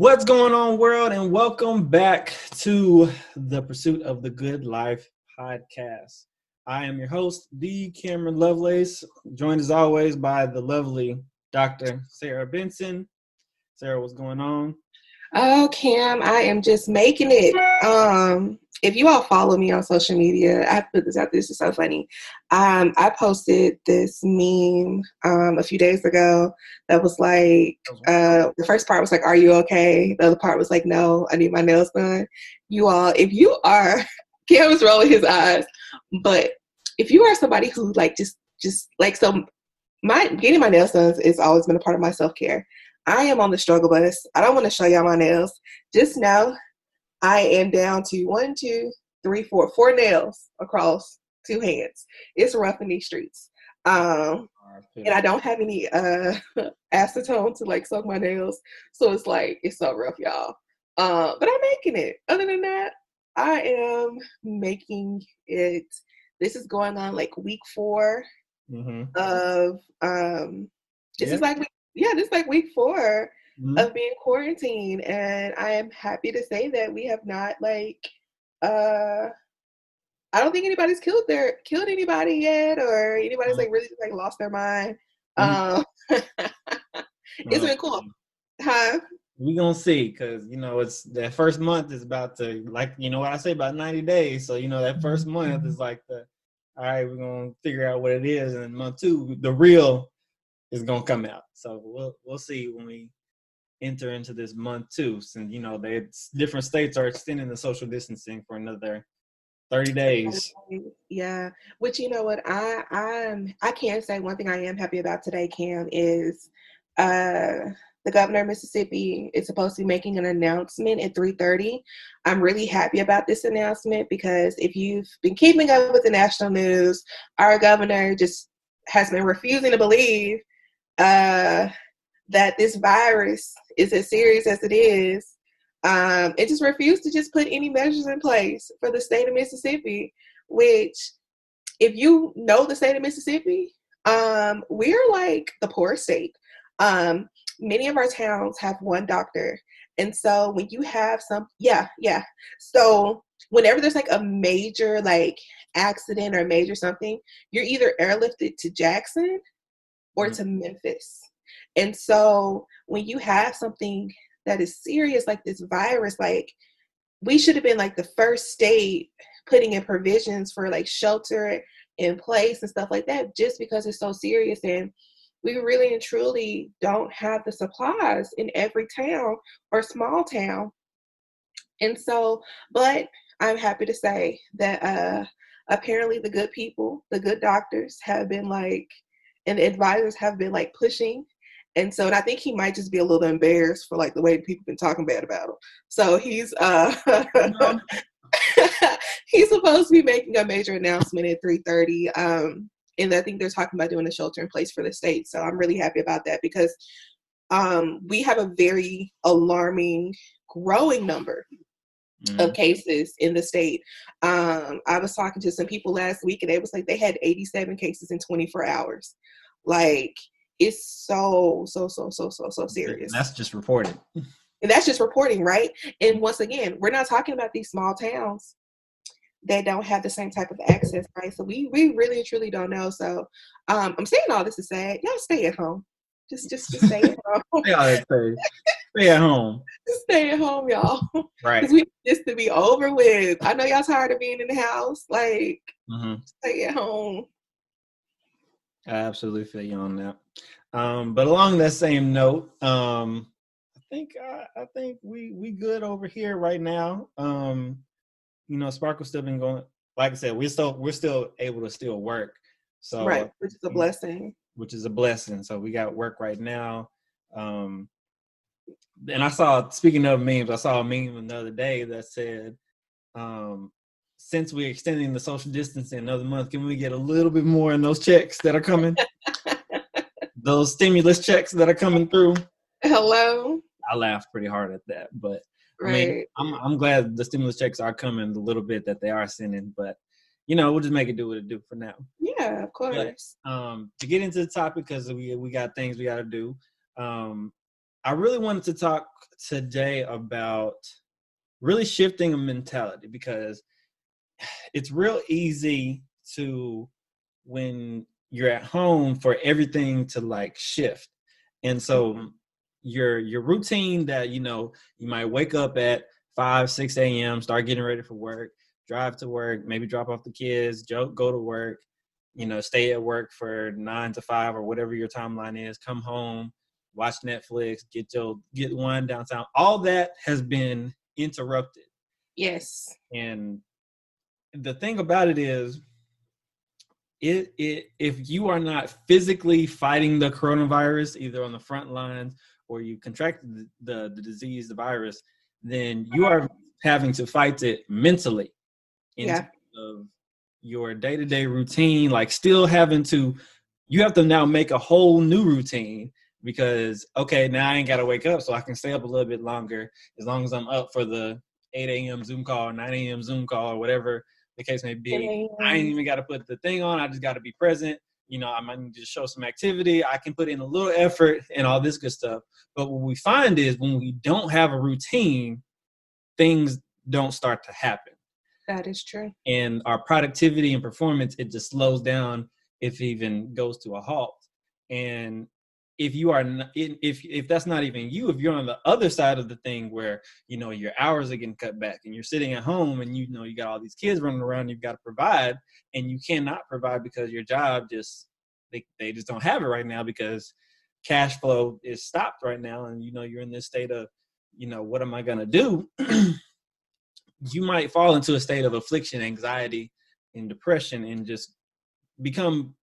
What's going on, world, and welcome back to the Pursuit of the Good Life podcast. I am your host, the Kameron Lovelace, joined as always by the lovely Dr. Sara Benson. Sara, what's going on? Oh, Cam, I am just making it. If you all follow me on social media, I put this out. This is so funny. I posted this meme a few days ago that was like, the first part was like, "Are you okay?" The other part was like, "No, I need my nails done." You all, if you are, Cam was rolling his eyes, but if you are somebody who like just like my getting my nails done has always been a part of my self-care. I am on the struggle bus. I don't want to show y'all my nails. Just know I am down to 4 nails across 2 hands. It's rough in these streets. And I don't have any acetone to like soak my nails. So it's like, it's so rough, y'all. But I'm making it. Other than that, I am making it. This is going on like week 4 of this is like this is like week 4 of being quarantined, and I am happy to say that we have not like I don't think anybody's killed anybody yet, or anybody's like really like lost their mind. It's been cool. Huh? We gonna see, because it's that first month is about to, like, what I say, about 90 days. So that first month is like all right, we're gonna figure out what it is, and then month 2, the real is gonna come out. So we'll see when we enter into this month 2, since different states are extending the social distancing for another 30 days. Yeah, which you know what, I can say one thing I am happy about today, Cam, is the governor of Mississippi is supposed to be making an announcement at 3:30. I'm really happy about this announcement because if you've been keeping up with the national news, our governor just has been refusing to believe that this virus is as serious as it is. It just refused to just put any measures in place for the state of Mississippi, which, if you know the state of Mississippi, we're like the poor state. Many of our towns have one doctor. And so when you have so whenever there's like a major like accident or major something, you're either airlifted to Jackson or to Memphis. And so when you have something that is serious like this virus, like, we should have been like the first state putting in provisions for like shelter in place and stuff like that, just because it's so serious. And we really and truly don't have the supplies in every town or small town. And so, but I'm happy to say that apparently the good people, the good doctors have been like, and the advisors have been like pushing. And so, and I think he might just be a little embarrassed for like the way people been talking bad about him. So he's he's supposed to be making a major announcement at 3:30. And I think they're talking about doing a shelter in place for the state. So I'm really happy about that because we have a very alarming growing number of cases in the state. I was talking to some people last week, and they was like they had 87 cases in 24 hours. Like, it's so serious. And that's just reported. And that's just reporting, right? And once again, we're not talking about these small towns that don't have the same type of access, right? So we really and truly don't know. So I'm saying all this to say, y'all stay at home. Just stay at home. Stay at home. Just stay at home, y'all. Right. Because we need this to be over with. I know y'all tired of being in the house. Like, stay at home. I absolutely feel you on that. But along that same note, I think we good over here right now. Sparkle's still been going. Like I said, we're still able to still work. So right, which is a blessing. So we got work right now. And I saw, speaking of memes, I saw a meme the other day that said, since we're extending the social distancing another month, can we get a little bit more in those checks that are coming? Those stimulus checks that are coming through. Hello. I laughed pretty hard at that, but right. I mean, I'm glad the stimulus checks are coming, the little bit that they are sending, but we'll just make it do what it do for now. Yeah, of course. But, to get into the topic, because we got things we got to do. I really wanted to talk today about really shifting a mentality, because it's real easy to, when you're at home, for everything to like shift. And so your routine that, you might wake up at 5, 6 a.m., start getting ready for work, drive to work, maybe drop off the kids, go to work, stay at work for 9 to 5 or whatever your timeline is, come home, watch Netflix, get one downtown. All that has been interrupted. Yes. And the thing about it is, if you are not physically fighting the coronavirus, either on the front lines or you contracted the disease, the virus, then you are having to fight it mentally in terms of your day-to-day routine. Like, still you have to now make a whole new routine, because, okay, now I ain't got to wake up, so I can stay up a little bit longer, as long as I'm up for the 8 a.m. Zoom call, 9 a.m. Zoom call, or whatever the case may be. I ain't even got to put the thing on. I just got to be present. I might need to show some activity. I can put in a little effort and all this good stuff. But what we find is, when we don't have a routine, things don't start to happen. That is true. And our productivity and performance, it just slows down, if it even goes to a halt. And if you are not, if that's not even you, if you're on the other side of the thing, where your hours are getting cut back and you're sitting at home, and you got all these kids running around, you've got to provide, and you cannot provide because your job they just don't have it right now, because cash flow is stopped right now, and you're in this state of, what am I going to do? You might fall into a state of affliction, anxiety, and depression, and just become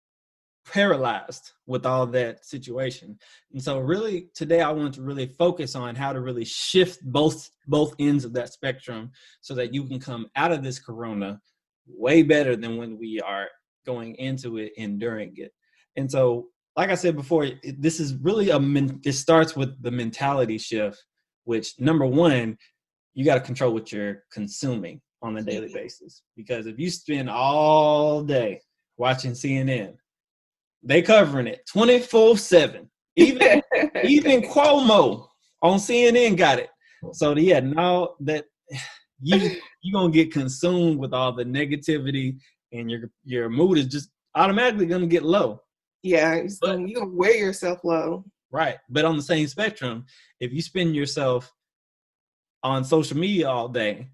paralyzed with all that situation. And so really today I want to really focus on how to really shift both ends of that spectrum, so that you can come out of this corona way better than when we are going into it and during it. And so, like I said before, this is really it starts with the mentality shift, which, number one, you got to control what you're consuming on a daily basis. Because if you spend all day watching CNN, they covering it 24/7. Even Cuomo on CNN got it. So yeah, now that you're gonna get consumed with all the negativity, and your mood is just automatically gonna get low. Yeah, you're gonna wear yourself low. Right. But on the same spectrum, if you spend yourself on social media all day,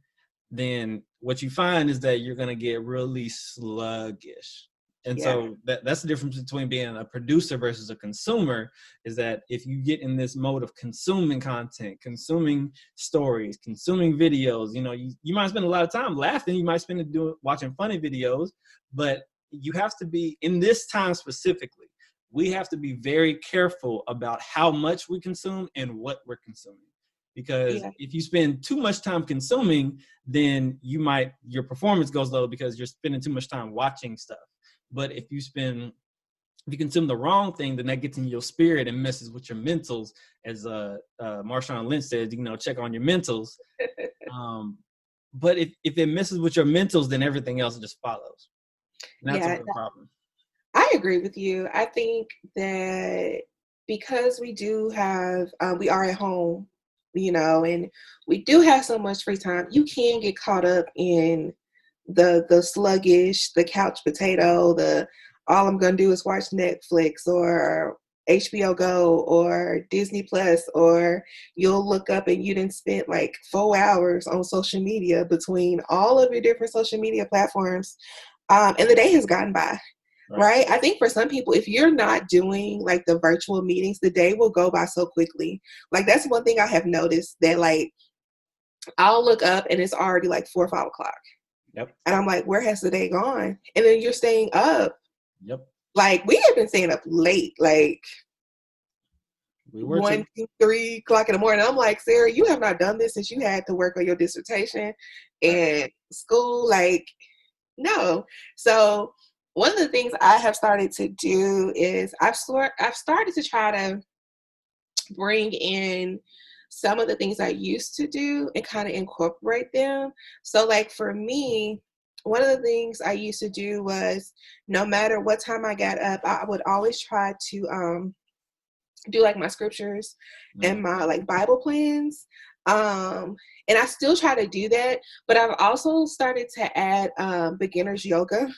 then what you find is that you're gonna get really sluggish. And so that's the difference between being a producer versus a consumer, is that if you get in this mode of consuming content, consuming stories, consuming videos, you might spend a lot of time laughing. You might spend it watching funny videos, but you have to be, in this time specifically, we have to be very careful about how much we consume and what we're consuming. Because if you spend too much time consuming, then your performance goes low, because you're spending too much time watching stuff. But if you consume the wrong thing, then that gets in your spirit and messes with your mentals. As Marshawn Lynch says, check on your mentals. But if it messes with your mentals, then everything else just follows. And that's a real problem. I agree with you. I think that because we are at home, and we do have so much free time, you can get caught up in the sluggish, the couch potato, all I'm gonna do is watch Netflix or HBO Go or Disney Plus, or you'll look up and you didn't spend like 4 hours on social media between all of your different social media platforms, and the day has gone by. Right? I think for some people, if you're not doing like the virtual meetings, the day will go by so quickly. Like, that's one thing I have noticed, that like I'll look up and it's already like 4 or 5 o'clock. Yep. And I'm like, where has the day gone? And then you're staying up. Yep. Like, we have been staying up late, like 1, 2, 3 o'clock in the morning. I'm like, Sarah, you have not done this since you had to work on your dissertation and school. Like, no. So one of the things I have started to do is I've started to try to bring in some of the things I used to do and kind of incorporate them. So like for me, one of the things I used to do was, no matter what time I got up, I would always try to do like my scriptures and my like Bible plans. And I still try to do that, but I've also started to add beginner's yoga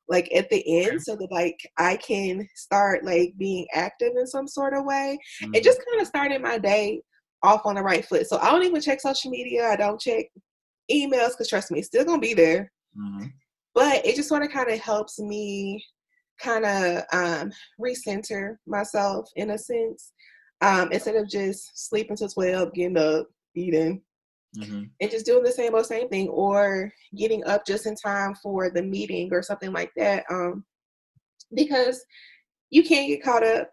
like at the end so that like I can start like being active in some sort of way and just kind of starting my day off on the right foot. So I don't even check social media. I don't check emails because trust me, it's still gonna be there. But it just sort of kind of helps me kind of recenter myself in a sense, instead of just sleeping till 12, getting up, eating, and just doing the same old same thing, or getting up just in time for the meeting or something like that. Because you can't get caught up.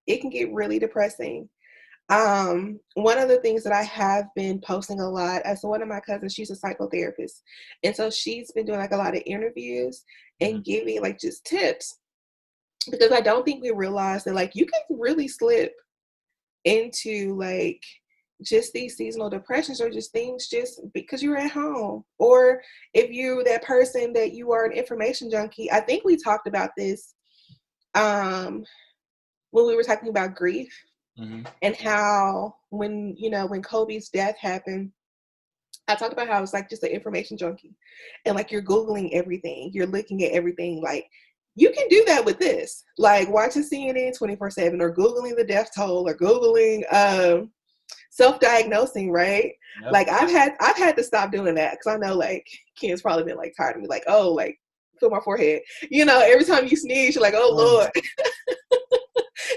It can get really depressing. One of the things that I have been posting a lot, as one of my cousins, she's a psychotherapist. And so she's been doing like a lot of interviews and giving like just tips, because I don't think we realize that like you can really slip into like just these seasonal depressions or just things just because you're at home, or if you're that person that you are an information junkie. I think we talked about this when we were talking about grief and how when Kobe's death happened, I talked about how it's like just an information junkie and like you're Googling everything, you're looking at everything. Like you can do that with this, like watching CNN 24/7 or Googling the death toll or Googling self-diagnosing, right? Yep. Like I've had to stop doing that because I know like Ken's probably been like tired of me, like, oh, like feel my forehead, every time you sneeze you're like, oh Lord.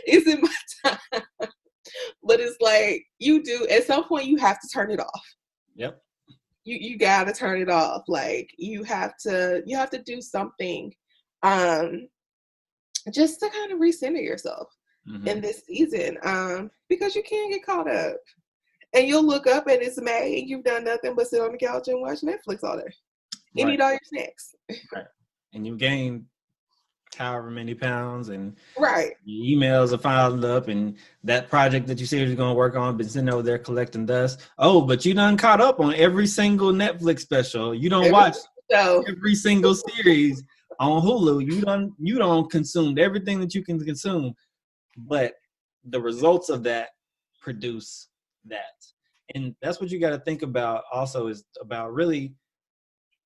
Is it my time? But it's like you do at some point you have to turn it off. Yep. You gotta turn it off. Like you have to do something just to kind of recenter yourself in this season, because you can't get caught up. And you'll look up and it's May and you've done nothing but sit on the couch and watch Netflix all day and eat all your snacks. Right. And you gained however many pounds, and right, your emails are filed up, and that project that you said you're going to work on been sitting over there collecting dust. Oh, but you done caught up on every single Netflix special. You don't watch every single series on Hulu. You don't consume everything that you can consume, but the results of that produce that. And that's what you got to think about also, is about really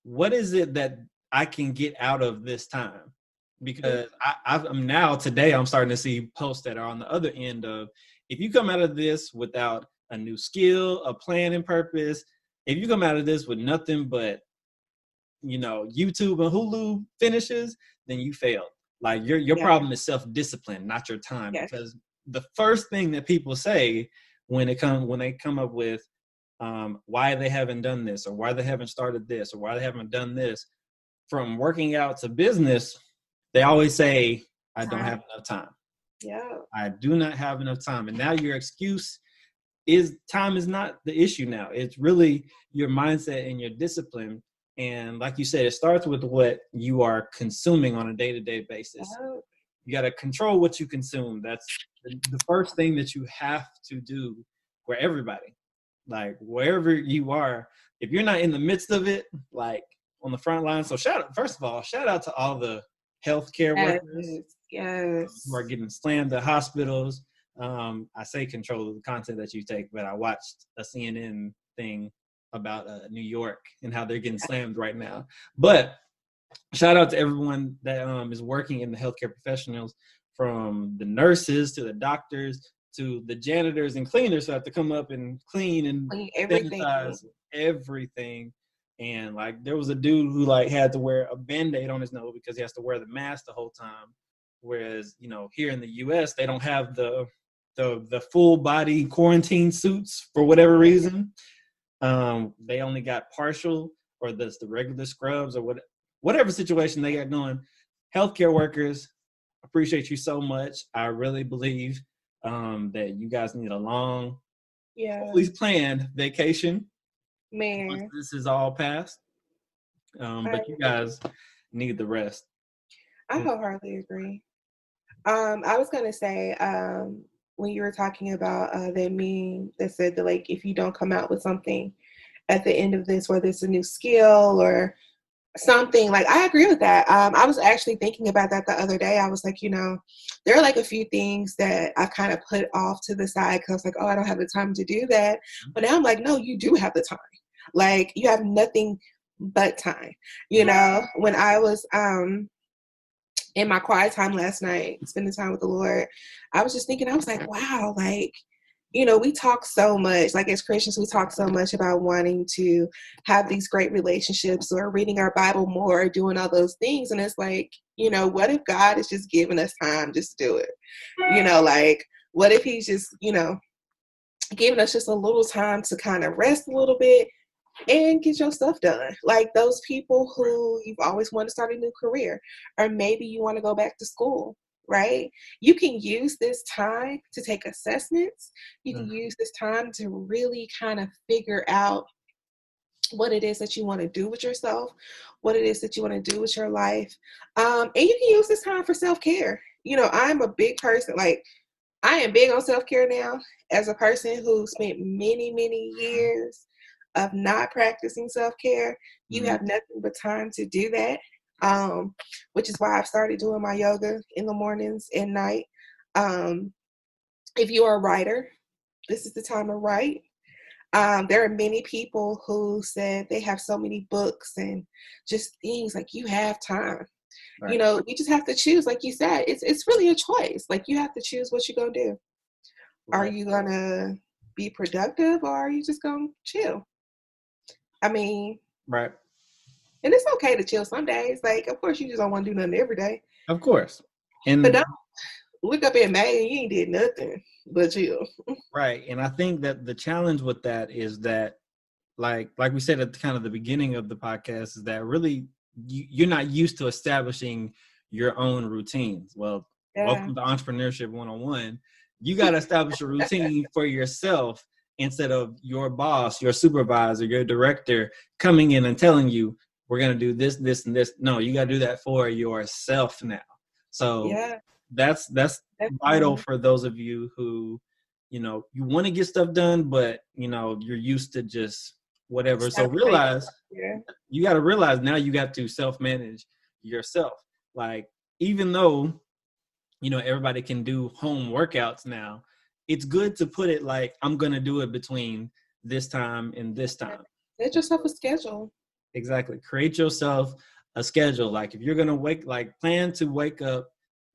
what is it that I can get out of this time? Because I'm now today I'm starting to see posts that are on the other end of, if you come out of this without a new skill, a plan and purpose, if you come out of this with nothing but YouTube and Hulu finishes, then you failed. Like your problem is self-discipline, not your time. Yes. Because the first thing that people say when they come up with why they haven't done this, or why they haven't started this, or why they haven't done this, from working out to business, they always say, I don't have enough time. Yeah. I do not have enough time. And now your excuse is time is not the issue now. It's really your mindset and your discipline. And like you said, it starts with what you are consuming on a day-to-day basis. Yeah. You got to control what you consume. That's the first thing that you have to do for everybody. Like wherever you are, if you're not in the midst of it, like on the front line. So first of all, shout out to all the healthcare workers who are getting slammed at hospitals. I say control the content that you take, but I watched a CNN thing about New York and how they're getting slammed right now. But shout out to everyone that is working in the healthcare professionals, from the nurses to the doctors to the janitors and cleaners who have to come up and clean and sanitize everything. And like there was a dude who like had to wear a Band-Aid on his nose because he has to wear the mask the whole time. Whereas, here in the US, they don't have the full body quarantine suits for whatever reason. They only got partial, or the regular scrubs, or whatever situation they got going. Healthcare workers, appreciate you so much. I really believe that you guys need a long, hopefully planned vacation. Man, once this is all passed, but you guys need the rest. I wholeheartedly agree. I was gonna say, when you were talking about that meme that said that like if you don't come out with something at the end of this, whether it's a new skill or Something like I agree with that. I was actually thinking about that the other day. I was like, there are like a few things that I kind of put off to the side because I was like, oh, I don't have the time to do that. But now I'm like, no, you do have the time. Like you have nothing but time. When I was in my quiet time last night, spending time with the Lord, I was just thinking, I was like, wow, like, we talk so much, like as Christians, we talk so much about wanting to have these great relationships or reading our Bible more, doing all those things. And it's like, what if God is just giving us time just to do it? Like, what if he's just, giving us just a little time to kind of rest a little bit and get your stuff done. Like those people who you've always wanted to start a new career, or maybe you want to go back to school, right? You can use this time to take assessments. You can use this time to really kind of figure out what it is that you want to do with yourself, what it is that you want to do with your life. And you can use this time for self-care. I'm a big person, like I am big on self-care now as a person who spent many, many years of not practicing self-care. You have nothing but time to do that, which is why I've started doing my yoga in the mornings and night. If you are a writer, this is the time to write. There are many people who said they have so many books and just things like you have time. Right. You just have to choose, like you said, it's really a choice. Like you have to choose what you're going to do. Right. Are you going to be productive or are you just going to chill? I mean, right. And it's okay to chill some days. Like, of course, you just don't want to do nothing every day. Of course. But don't look up in May and you ain't did nothing but chill. Right. And I think that the challenge with that is that, like we said at kind of the beginning of the podcast, is that really you're not used to establishing your own routines. Well, welcome to Entrepreneurship 101. You got to establish a routine for yourself instead of your boss, your supervisor, your director coming in and telling you, we're going to do this, this, and this. No, you got to do that for yourself now. So that's vital for those of you who, you want to get stuff done, but, you're used to just whatever. So realize, you got to realize now you got to self-manage yourself. Like, even though, everybody can do home workouts now, it's good to put it like, I'm going to do it between this time and this time. Get yourself a schedule. Exactly. Create yourself a schedule. Like if you're going to plan to wake up,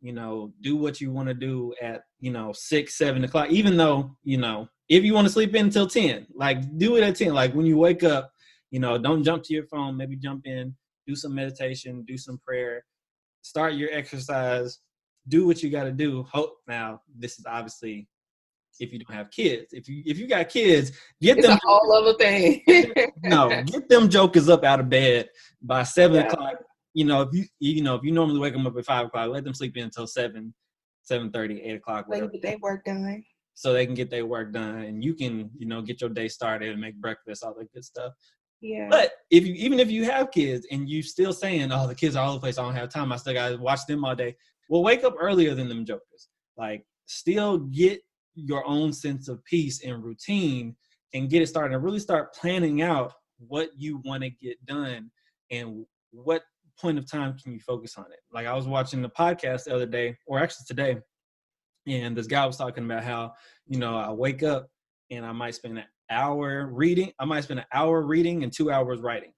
do what you want to do at, 6, 7 o'clock, even though, if you want to sleep in until 10, like do it at 10. Like when you wake up, don't jump to your phone, maybe jump in, do some meditation, do some prayer, start your exercise, do what you got to do. Now, this is obviously if you don't have kids. If you got kids, it's a whole other thing. No, get them jokers up out of bed by 7 o'clock. If you normally wake them up at 5 o'clock, let them sleep in until 7, 7:30, 8 o'clock, whatever. Get their work done. So they can get their work done, and you can, get your day started and make breakfast, all that good stuff. Yeah. But even if you have kids and you still saying, oh, the kids are all over the place, I don't have time, I still got to watch them all day. Well, wake up earlier than them jokers. Like, still get your own sense of peace and routine and get it started and really start planning out what you want to get done and what point of time can you focus on it. Like I was watching the podcast the other day, or actually today, and this guy was talking about how, I wake up and I might spend an hour reading. I might spend an hour reading and 2 hours writing.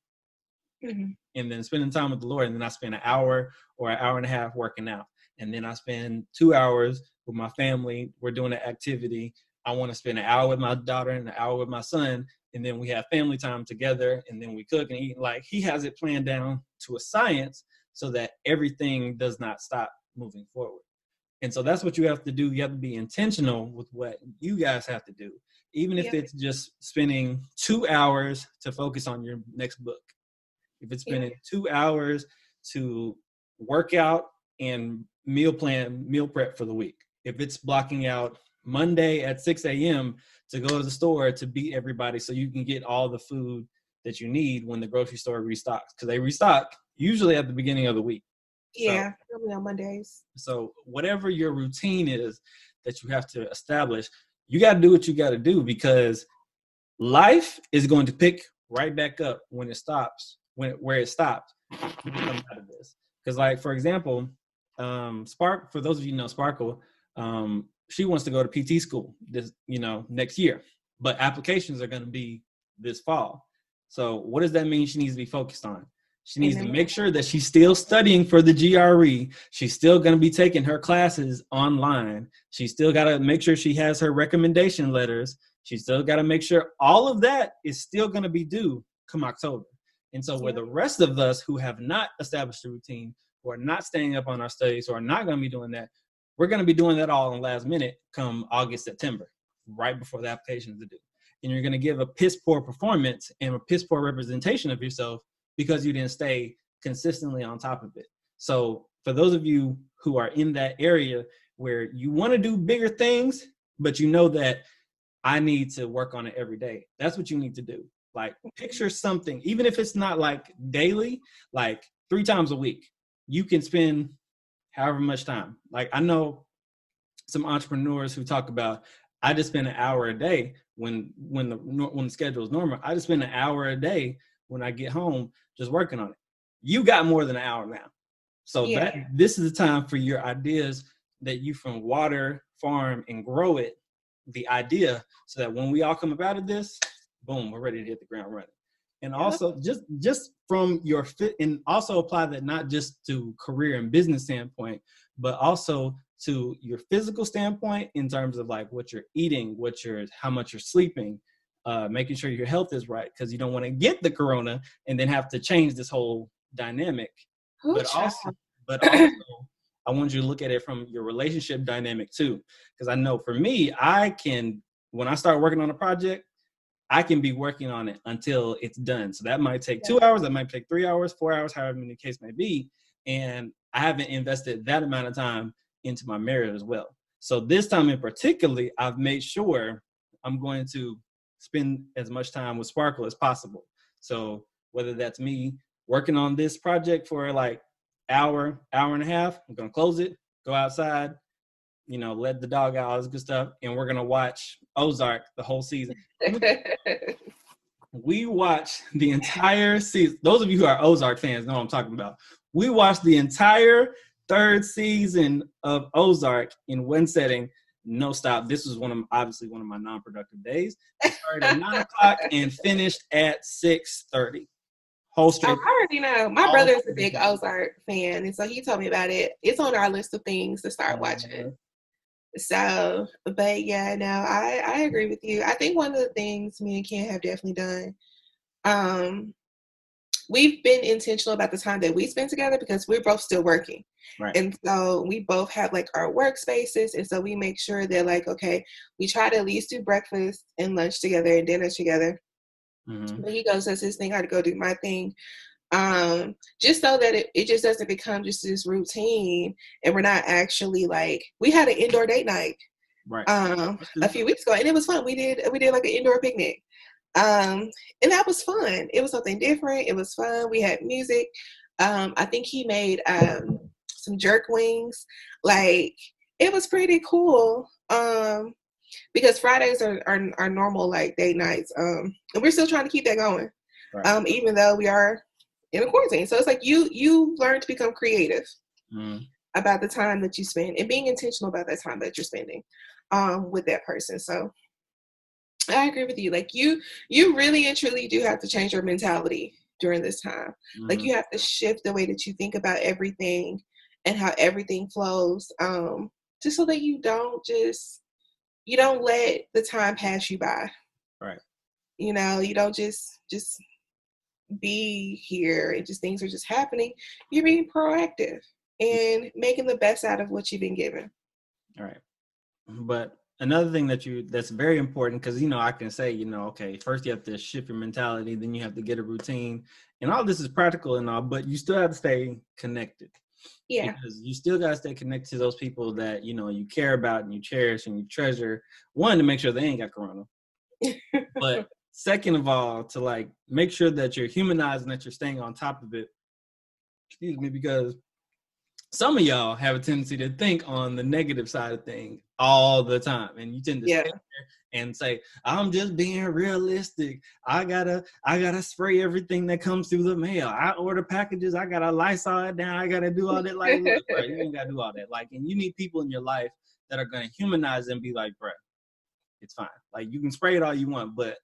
Mm-hmm. And then spending time with the Lord. And then I spend an hour or an hour and a half working out. And then I spend 2 hours with my family. We're doing an activity. I want to spend an hour with my daughter and an hour with my son. And then we have family time together. And then we cook and eat. Like he has it planned down to a science so that everything does not stop moving forward. And so that's what you have to do. You have to be intentional with what you guys have to do. Even if it's just spending 2 hours to focus on your next book. If it's spending 2 hours to work out and meal prep for the week. If it's blocking out Monday at 6 a.m. to go to the store to beat everybody so you can get all the food that you need when the grocery store restocks. Because they restock usually at the beginning of the week. Yeah, so, on Mondays. So whatever your routine is that you have to establish, you got to do what you got to do because life is going to pick right back up when it stops, where it stopped. when we come out of this. Because, like, for example, Spark, for those of you who know Sparkle, she wants to go to PT school this, next year, but applications are going to be this fall. So what does that mean she needs to be focused on? She needs to make sure that she's still studying for the GRE. She's still going to be taking her classes online. She's still got to make sure she has her recommendation letters. She's still got to make sure all of that is still going to be due come October. And so where the rest of us who have not established a routine, who are not staying up on our studies, who are not going to be doing that, we're going to be doing that all in the last minute come August, September, right before the applications are due. And you're going to give a piss poor performance and a piss poor representation of yourself because you didn't stay consistently on top of it. So for those of you who are in that area where you want to do bigger things, but you know that I need to work on it every day, that's what you need to do. Like, picture something, even if it's not like daily, like 3 times a week, you can spend however much time. Like, I know some entrepreneurs who talk about, I just spend an hour a day when the schedule is normal. I just spend an hour a day when I get home just working on it. You got more than an hour now. So this is the time for your ideas that you from water, farm, and grow it, the idea, so that when we all come up out of this, boom, we're ready to hit the ground running. And also just from your fit, and also apply that not just to career and business standpoint, but also to your physical standpoint in terms of like what you're eating, how much you're sleeping, making sure your health is right, because you don't want to get the corona and then have to change this whole dynamic. But also, I want you to look at it from your relationship dynamic too, because I know for me, when I start working on a project, I can be working on it until it's done. So that might take 2 hours, that might take 3 hours, 4 hours, however many the case may be. And I haven't invested that amount of time into my marriage as well. So this time in particular, I've made sure I'm going to spend as much time with Sparkle as possible. So whether that's me working on this project for like hour and a half, I'm going to close it, go outside, let the dog out, all this good stuff. And we're going to watch Ozark the whole season. We watched the entire season. Those of you who are Ozark fans know what I'm talking about. We watched the entire 3rd season of Ozark in one setting, no stop. This was obviously one of my non-productive days. It started at 9 o'clock and finished at 6:30. Whole straight. I already know. My brother is a big Ozark fan, and so he told me about it. It's on our list of things to start watching. So, but yeah, no, I agree with you. I think one of the things me and Ken have definitely done, we've been intentional about the time that we spend together because we're both still working. Right. And so we both have like our workspaces. And so we make sure that like, okay, we try to at least do breakfast and lunch together and dinner together. Mm-hmm. But he goes, does his thing, I had to go do my thing. Just so that it just doesn't become just this routine, and we're not actually like, we had an indoor date night a few weeks ago, and it was fun. We did like an indoor picnic, and that was fun. It was something different. It was fun. We had music. I think he made some jerk wings. Like, it was pretty cool. Because Fridays are normal like date nights, and we're still trying to keep that going, even though we are in a quarantine. So it's like you learn to become creative about the time that you spend and being intentional about that time that you're spending with that person. So I agree with you. Like you really and truly do have to change your mentality during this time. Like you have to shift the way that you think about everything and how everything flows, just so that you don't let the time pass you by. Right. You don't just be here and just things are just happening. You're being proactive and making the best out of what you've been given. All right. But another thing that's very important, because I can say, okay, first you have to shift your mentality, then you have to get a routine, and all this is practical and all, but you still have to stay connected. Yeah. Because you still gotta stay connected to those people that you care about and you cherish and you treasure. One, to make sure they ain't got corona. But second of all, to like make sure that you're humanized and that you're staying on top of it. Excuse me, because some of y'all have a tendency to think on the negative side of things all the time, and you tend to stay there and say, I'm just being realistic. I gotta spray everything that comes through the mail. I order packages. I gotta Lysol it down. I gotta do all that. Like, look, bro, you ain't gotta do all that. Like, and you need people in your life that are gonna humanize and be like, bro, it's fine. Like, you can spray it all you want, but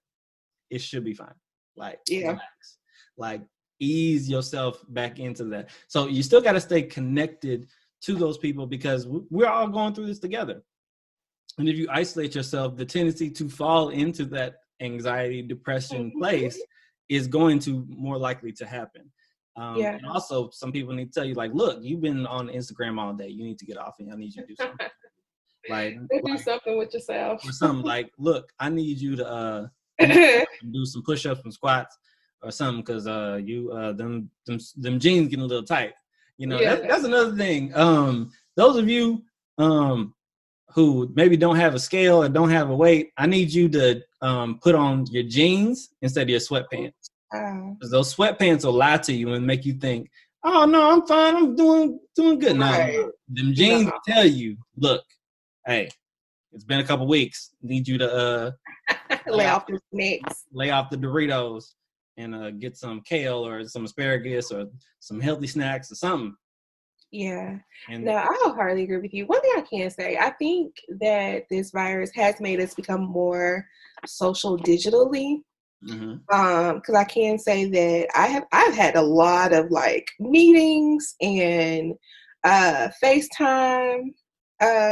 it should be fine. Like, relax. Like, ease yourself back into that. So you still gotta stay connected to those people because we're all going through this together. And if you isolate yourself, the tendency to fall into that anxiety, depression place is going to more likely to happen. And also, some people need to tell you, like, look, you've been on Instagram all day. You need to get off, and I need you to do something. do something with yourself. Or something like, look, I need you to do some push-ups and squats or something because them jeans getting a little tight. You know, that's another thing. Those of you who maybe don't have a scale and don't have a weight, I need you to put on your jeans instead of your sweatpants. Because those sweatpants will lie to you and make you think, oh no, I'm fine, I'm doing good. No, them jeans tell you, look, hey, it's been a couple weeks. Need you to lay off the snacks, lay off the Doritos, and get some kale or some asparagus or some healthy snacks or something. Yeah. No, I wholeheartedly agree with you. One thing I can say, I think that this virus has made us become more social digitally. Because I can say that I've had a lot of like meetings and FaceTime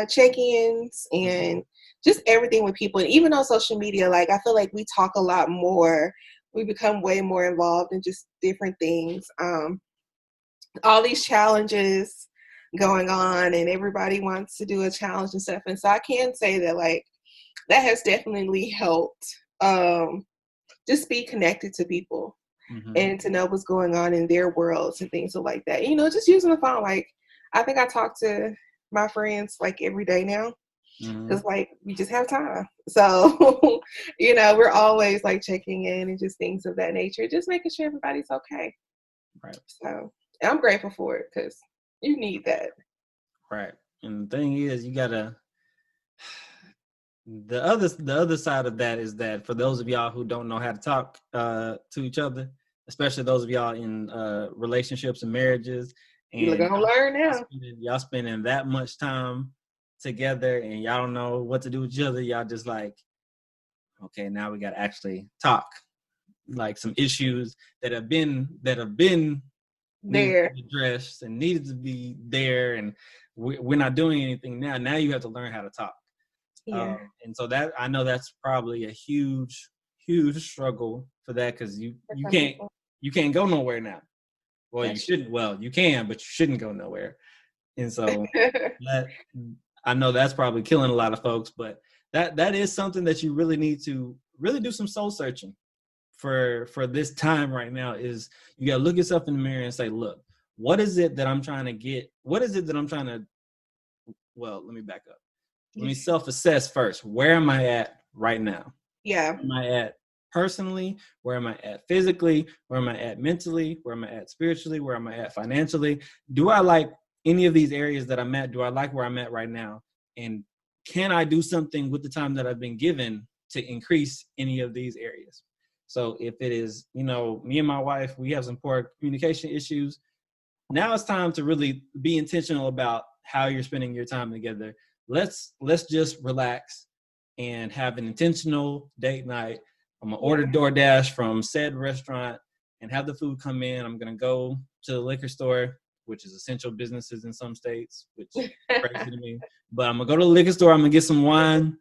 check-ins and just everything with people. And even on social media, like I feel like we talk a lot more. We become way more involved in just different things. All these challenges going on and everybody wants to do a challenge and stuff. And so I can say that like that has definitely helped just be connected to people and to know what's going on in their worlds and things like that. You know, just using the phone. Like I think I talk to my friends like every day now because like we just have time. So, you know, we're always like checking in and just things of that nature, just making sure everybody's okay. Right. So I'm grateful for it because you need that. Right. And the thing is, you gotta. The other side of that is that for those of y'all who don't know how to talk to each other, especially those of y'all in relationships and marriages, and you're gonna learn now. Y'all spending that much time together, and y'all don't know what to do with each other. Y'all just like, okay, now we gotta actually talk. Like some issues that have been there addressed and needed to be there, and we're not doing anything now. Now you have to learn how to talk. Yeah. And so that I know that's probably a huge struggle for that because you can't go nowhere now. Well, you shouldn't. Well, you can, but you shouldn't go nowhere. And so that I know that's probably killing a lot of folks. But that is something that you really need to really do some soul searching for this time right now. Is you got to look yourself in the mirror and say, look, what is it that I'm trying to get? What is it that I'm trying to? Well, let me back up. Let me self-assess first. Where am I at right now? Yeah. Where am I at personally? Where am I at physically? Where am I at mentally? Where am I at spiritually? Where am I at financially? Do I like any of these areas that I'm at? Do I like where I'm at right now? And can I do something with the time that I've been given to increase any of these areas? So if it is, you know, me and my wife, we have some poor communication issues. Now it's time to really be intentional about how you're spending your time together. Let's just relax and have an intentional date night. I'm gonna order DoorDash from said restaurant and have the food come in. I'm gonna go to the liquor store, which is essential businesses in some states, which is crazy to me. But I'm gonna go to the liquor store. I'm gonna get some wine,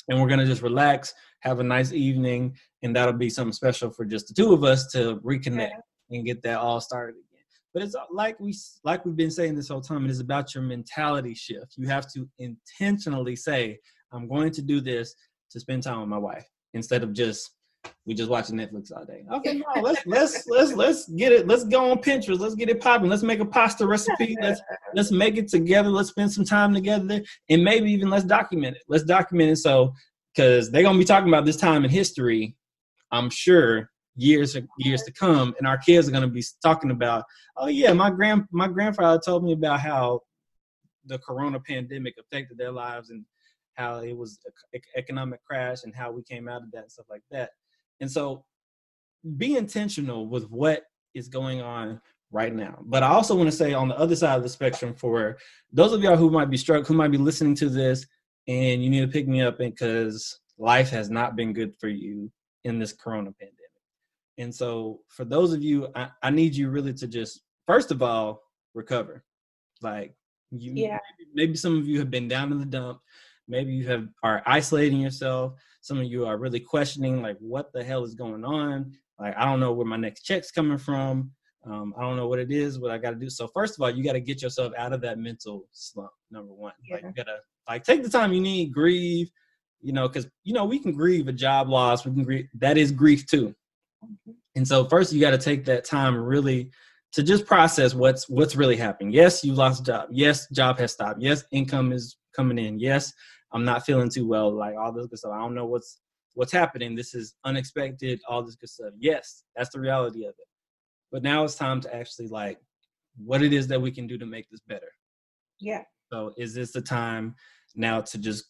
and we're gonna just relax, have a nice evening, and that'll be something special for just the two of us to reconnect and get that all started again. But it's like we've been saying this whole time, it is about your mentality shift. You have to intentionally say, I'm going to do this to spend time with my wife instead of we just watching Netflix all day. Okay, no, let's get it. Let's go on Pinterest. Let's get it popping. Let's make a pasta recipe. Let's make it together. Let's spend some time together, and maybe even let's document it. Let's document it because they're gonna be talking about this time in history, I'm sure, years to come, and our kids are going to be talking about, oh yeah, my grandfather told me about how the corona pandemic affected their lives, and how it was economic crash and how we came out of that and stuff like that. And so be intentional with what is going on right now. But I also want to say on the other side of the spectrum, for those of y'all who might be struck, who might be listening to this, and you need to pick me up because life has not been good for you in this corona pandemic. And so for those of you, I need you really to just, first of all, recover. Like maybe some of you have been down in the dump. Maybe you are isolating yourself. Some of you are really questioning, like, what the hell is going on? Like, I don't know where my next check's coming from. I don't know what it is, what I got to do. So first of all, you got to get yourself out of that mental slump, number one. Yeah. Like, you got to, like, take the time you need, grieve, because, we can grieve a job loss. We can grieve. That is grief too. Mm-hmm. And so first you got to take that time really to just process what's really happening. Yes, you lost a job. Yes, job has stopped. Yes, income is coming in. Yes, I'm not feeling too well. Like, all this good stuff. I don't know what's happening. This is unexpected. All this good stuff. Yes, that's the reality of it. But now it's time to actually, like, what it is that we can do to make this better. Yeah. So is this the time now to just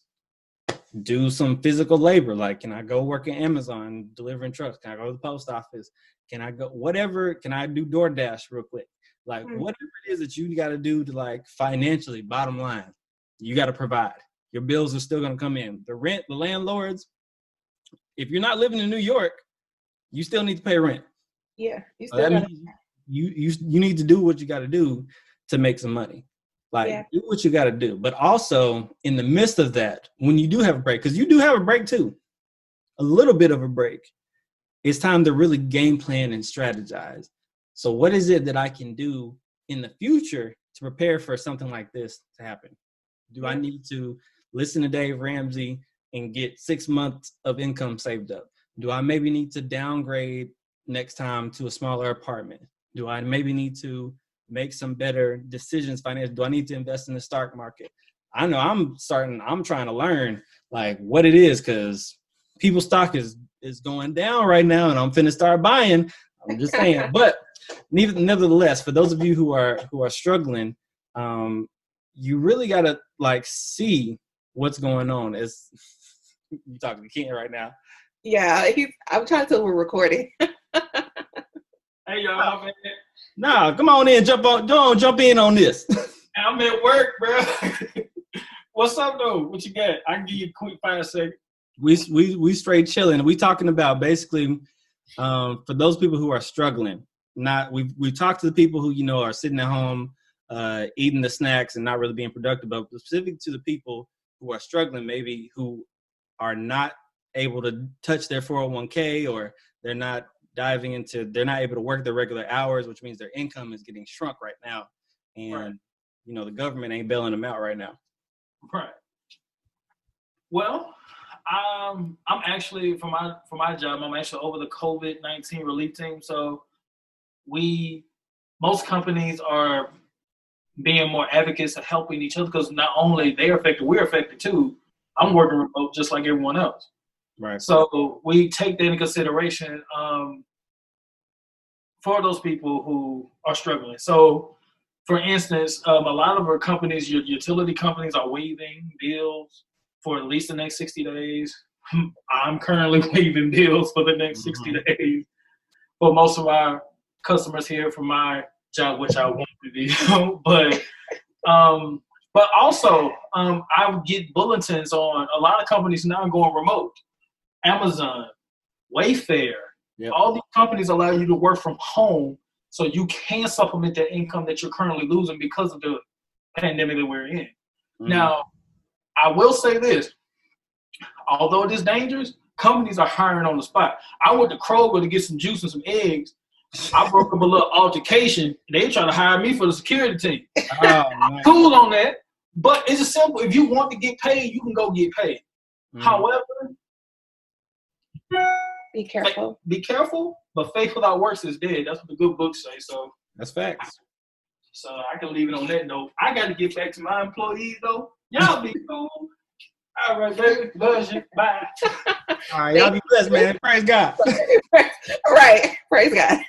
do some physical labor? Like, can I go work at Amazon delivering trucks? Can I go to the post office? Can I go whatever? Can I do DoorDash real quick? Like, whatever it is that you got to do to, like, financially, bottom line, you got to provide. Your bills are still going to come in. The rent, the landlords, if you're not living in New York, you still need to pay rent. Yeah. You still you need to do what you got to do to make some money. Like, do what you got to do. But also, in the midst of that, when you do have a break, because you do have a break too, a little bit of a break, it's time to really game plan and strategize. So what is it that I can do in the future to prepare for something like this to happen? Do I need to listen to Dave Ramsey and get 6 months of income saved up? Do I maybe need to downgrade next time to a smaller apartment? Do I maybe need to make some better decisions financially? Do I need to invest in the stock market? I know I'm trying to learn, like, what it is, because people's stock is going down right now, and I'm finna start buying. I'm just saying. But nevertheless, for those of you who are struggling, you really gotta, like, see what's going on. As you talking to Ken right now. Yeah, I'm trying to. We're recording. Hey y'all, man. Nah, come on in, jump in on this. I'm at work, bro. What's up though? What you got? I can give you a quick 5 seconds. We straight chilling. We talking about basically for those people who are struggling. We talked to the people who are sitting at home eating the snacks and not really being productive, but specific to the people who are struggling, maybe who are not able to touch their 401k, or they're not able to work their regular hours, which means their income is getting shrunk right now. And, the government ain't bailing them out right now. Right. Well, I'm actually, for my job, I'm actually over the COVID-19 relief team. So most companies are being more advocates of helping each other, because not only they're affected, we're affected too. I'm working remote just like everyone else. Right. So we take that into consideration for those people who are struggling. So, for instance, a lot of our companies, your utility companies, are waiving bills for at least the next 60 days. I'm currently waiving bills for the next 60 days for most of our customers here for my job, which I want to do. But also, I would get bulletins on a lot of companies now going remote. Amazon, Wayfair, all these companies allow you to work from home, so you can supplement that income that you're currently losing because of the pandemic that we're in. Mm-hmm. Now, I will say this. Although it is dangerous, companies are hiring on the spot. I went to Kroger to get some juice and some eggs. I broke up a little altercation. They trying to hire me for the security team. Cool on that. But it's just simple. If you want to get paid, you can go get paid. Mm-hmm. However, be careful. Be careful, but faith without works is dead. That's what the good books say. So that's facts. So I can leave it on that note. I got to get back to my employees, though. Y'all be cool. All right, baby. Love you. Bye. All right, y'all be blessed, man. Praise God. Right. Praise God.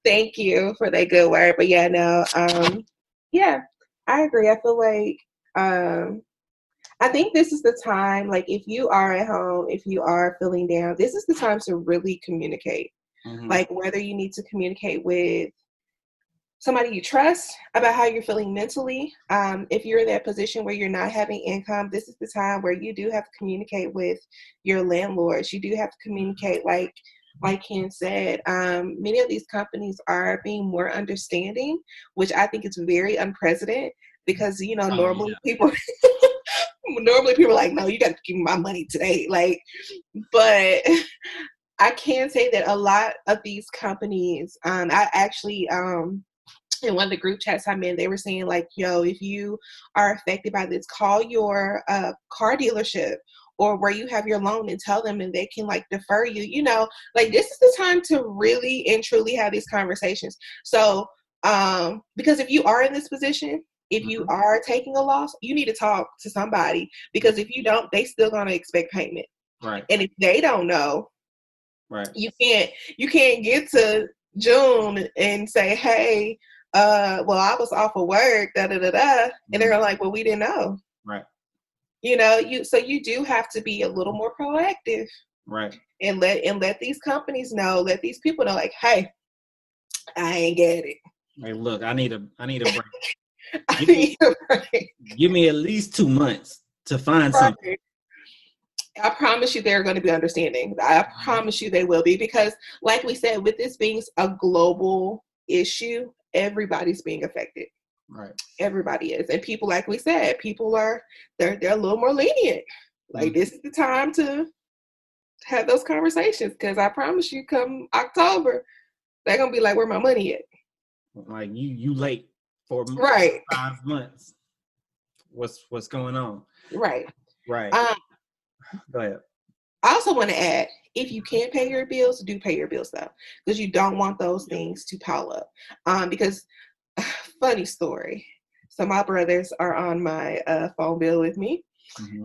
Thank you for that good word. But yeah, no, I agree. I feel like I think this is the time, like if you are at home, if you are feeling down, this is the time to really communicate. Like whether you need to communicate with somebody you trust about how you're feeling mentally. If you're in that position where you're not having income, this is the time where you do have to communicate with your landlords. You do have to communicate, like Ken said. Many of these companies are being more understanding, which I think is very unprecedented because, you know, normally people are like, no, you got to give me my money today. Like, but I can say that a lot of these companies, I actually, in one of the group chats I'm in, they were saying like, yo, if you are affected by this, call your car dealership or where you have your loan and tell them, and they can like defer you, you know, like this is the time to really and truly have these conversations. So, because if you are in this position, if you are taking a loss, you need to talk to somebody, because if you don't, they still gonna expect payment. Right. And if they don't know, right, you can't get to June and say, hey, well, I was off of work, and they're like, well, we didn't know. Right. You know, you do have to be a little more proactive. Right. And let these companies know, let these people know, like, hey, I ain't get it. Hey, look, I need a break. Break. Give me at least 2 months to find something. I promise you they're going to be understanding. I promise you they will be, because like we said, with this being a global issue, everybody's being affected. Right. Everybody is. And people, like we said, people are, they're a little more lenient. Like this is the time to have those conversations, because I promise you come October, they're going to be like, where my money at? Like you late for right 5 months. What's going on? Right. Go ahead. I also want to add, if you can't pay your bills, do pay your bills though, because you don't want those things to pile up. Because funny story, so my brothers are on my phone bill with me,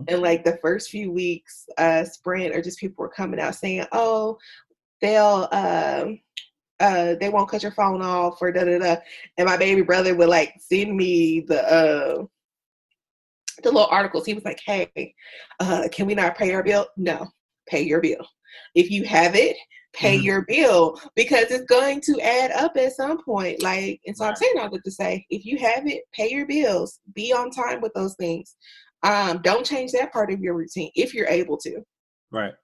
and like the first few weeks, Sprint or just people were coming out saying, oh, they'll they won't cut your phone off or da-da-da. And my baby brother would like send me the little articles. He was like, hey, can we not pay our bill? No, pay your bill. If you have it, pay your bill, because it's going to add up at some point. Like, and so I'm saying all that to say, if you have it, pay your bills. Be on time with those things. Don't change that part of your routine if you're able to. Right.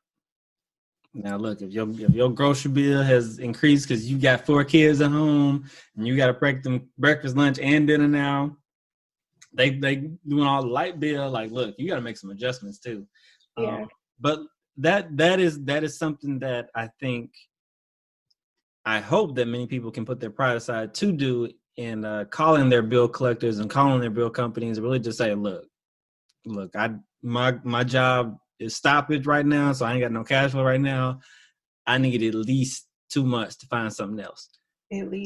Now, look, if your grocery bill has increased because you got 4 kids at home and you got to break them breakfast, lunch, and dinner now, they doing all the light bill. Like, look, you got to make some adjustments too. Yeah. But that is something that I hope that many people can put their pride aside to do in calling their bill collectors and calling their bill companies and really just say, look, my job is stoppage right now, so I ain't got no cash flow right now. I need at least 2 months to find something else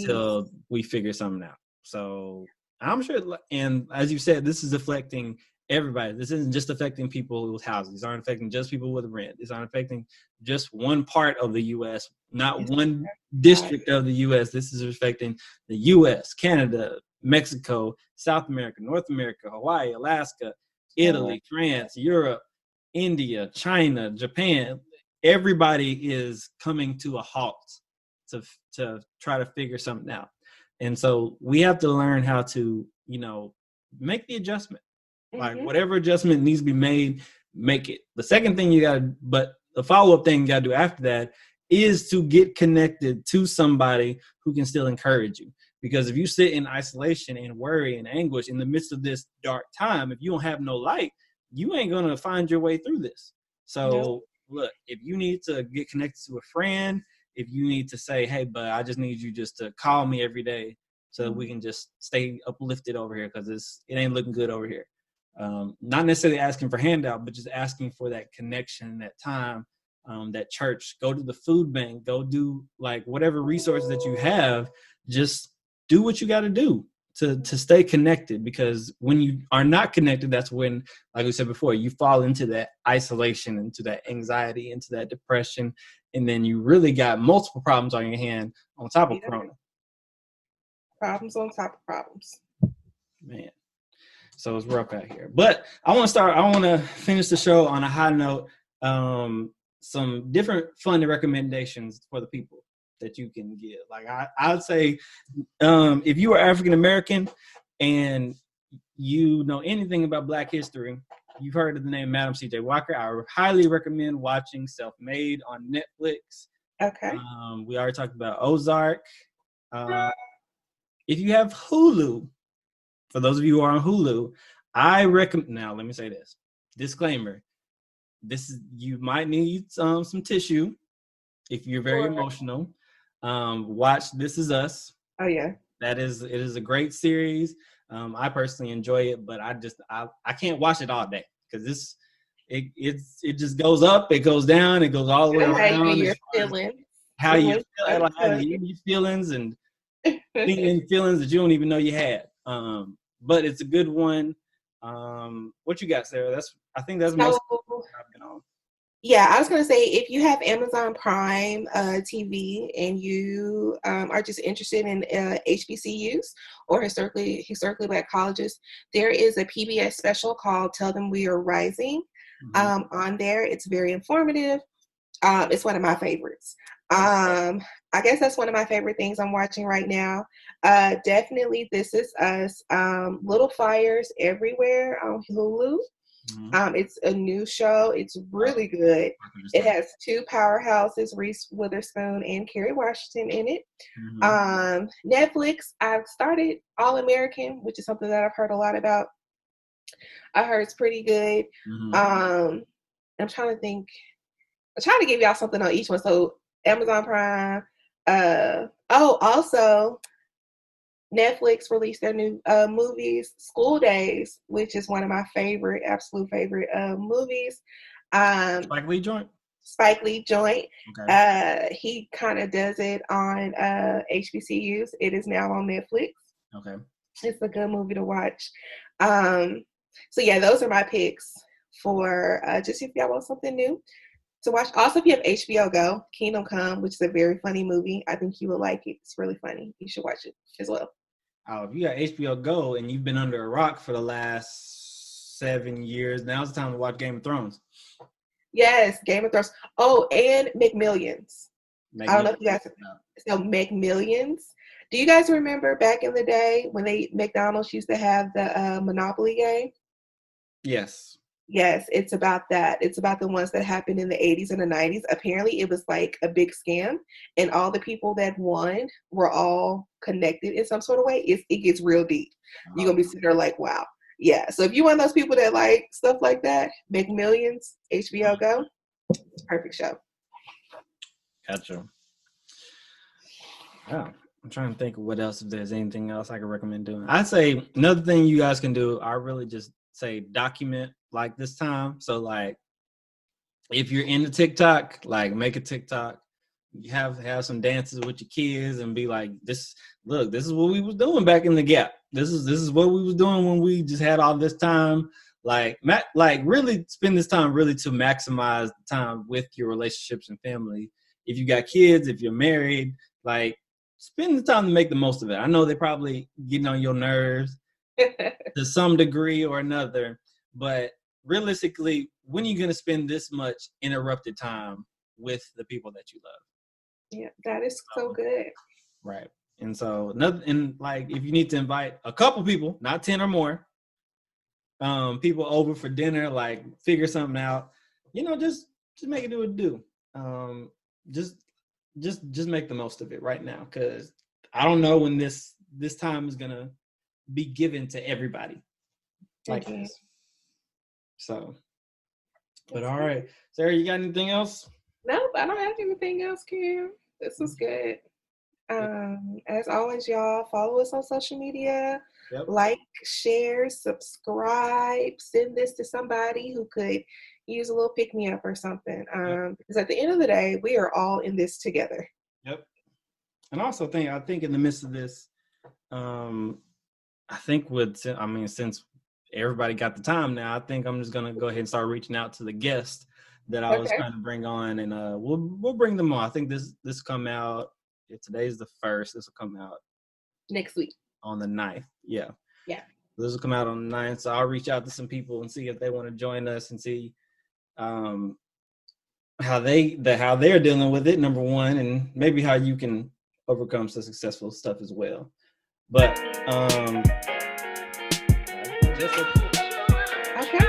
till we figure something out. So I'm sure, and as you said, this is affecting everybody. This isn't just affecting people with houses. These aren't affecting just people with rent. These aren't affecting just one part of the U.S., not one district of the U.S. This is affecting the U.S., Canada, Mexico, South America, North America, Hawaii, Alaska, Italy, France, Europe, India, China, Japan. Everybody is coming to a halt to try to figure something out. And so we have to learn how to, make the adjustment. Like whatever adjustment needs to be made, make it. The second thing but the follow-up thing you got to do after that is to get connected to somebody who can still encourage you. Because if you sit in isolation and worry and anguish in the midst of this dark time, if you don't have no light, you ain't going to find your way through this. So look, if you need to get connected to a friend, if you need to say, hey, bud, I just need you just to call me every day so that we can just stay uplifted over here, because it ain't looking good over here. Not necessarily asking for handout, but just asking for that connection, that time, that church. Go to the food bank, go do like whatever resources that you have. Just do what you got to do to stay connected, because when you are not connected, that's when, like we said before, you fall into that isolation, into that anxiety, into that depression, and then you really got multiple problems on your hand on top of Corona. Problems on top of problems. Man. So it's rough out here. But I want to finish the show on a high note. Some different fun recommendations for the people that you can give. Like I'd say, if you are African American and you know anything about Black history, you've heard of the name Madam C.J. Walker. I highly recommend watching Self-Made on Netflix. Okay. We already talked about Ozark. If you have Hulu, for those of you who are on Hulu, I recommend. Now, let me say this disclaimer: you might need some tissue if you're very emotional. Watch This Is Us. Oh yeah, it is a great series. I personally enjoy it, but I can't watch it all day because it just goes up, it goes down, it goes all the way around. Your feelings. How you feel, like how you feelings and thinking feelings that you don't even know you had. But it's a good one. What you got, Sarah? I think that's most I've been on. Yeah, I was gonna say if you have Amazon Prime TV and you are just interested in HBCUs or historically Black colleges, there is a PBS special called "Tell Them We Are Rising." On there, it's very informative. It's one of my favorites. I guess that's one of my favorite things I'm watching right now. Definitely, This Is Us. Little Fires Everywhere on Hulu. It's a new show. It's really good. It has two powerhouses, Reese Witherspoon and Kerry Washington, in it. Netflix, I've started All American, which is something that I've heard a lot about. I heard it's pretty good. I'm trying to think. I'm trying to give y'all something on each one. So Amazon Prime. Also Netflix released their new movies, School Days, which is one of my absolute favorite movies. Spike Lee joint? Spike Lee joint. Okay. He kind of does it on HBCUs. It is now on Netflix. Okay. It's a good movie to watch. So yeah, those are my picks for just if y'all want something new to watch. Also, if you have HBO Go, Kingdom Come, which is a very funny movie. I think you will like it. It's really funny. You should watch it as well. Oh, if you got HBO Go and you've been under a rock for the last 7 years, now's the time to watch Game of Thrones. Yes, Game of Thrones. Oh, and McMillions. I don't know if you guys know McMillions. Do you guys remember back in the day when McDonald's used to have the Monopoly game? Yes. Yes, it's about that. It's about the ones that happened in the 80s and the 90s. Apparently, it was like a big scam, and all the people that won were all connected in some sort of way. It gets real deep. You're going to be sitting there like, wow. Yeah, so if you're one of those people that like stuff like that, McMillions, HBO Go, perfect show. Gotcha. Yeah, I'm trying to think of what else, if there's anything else I can recommend doing. I'd say another thing you guys can do, I really just say document like this time. So like if you're into TikTok, like make a TikTok, you have some dances with your kids and be like, this is what we was doing back in the gap. This is what we was doing when we just had all this time. Like really spend this time really to maximize the time with your relationships and family. If you got kids, if you're married, like spend the time to make the most of it. I know they're probably getting on your nerves to some degree or another, but realistically, when are you going to spend this much interrupted time with the people that you love? Yeah, that is so good. Right. And so like if you need to invite a couple people, not 10 or more, people over for dinner, like figure something out, just make it do what it do. Just make the most of it right now, because I don't know when this time is gonna be given to everybody like this. So, but all right, Sarah, you got anything else? Nope, I don't have anything else, Kim. This was good. As always, y'all follow us on social media. Yep. Like, share, subscribe, send this to somebody who could use a little pick-me-up or something. Because at the end of the day, we are all in this together. Yep. And also I think in the midst of this, I think since everybody got the time now, I think I'm just gonna go ahead and start reaching out to the guests that I was trying to bring on, and we'll bring them on. I think this come out. If today's the 1st, this will come out next week on the 9th. Yeah. Yeah. This will come out on the 9th, so I'll reach out to some people and see if they want to join us and see how they're dealing with it, number one, and maybe how you can overcome some successful stuff as well. But okay,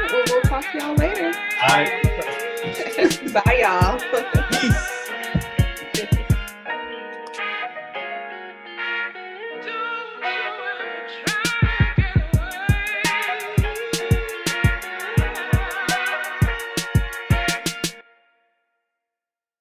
well, we'll talk to y'all later. all right. Bye, y'all. Peace.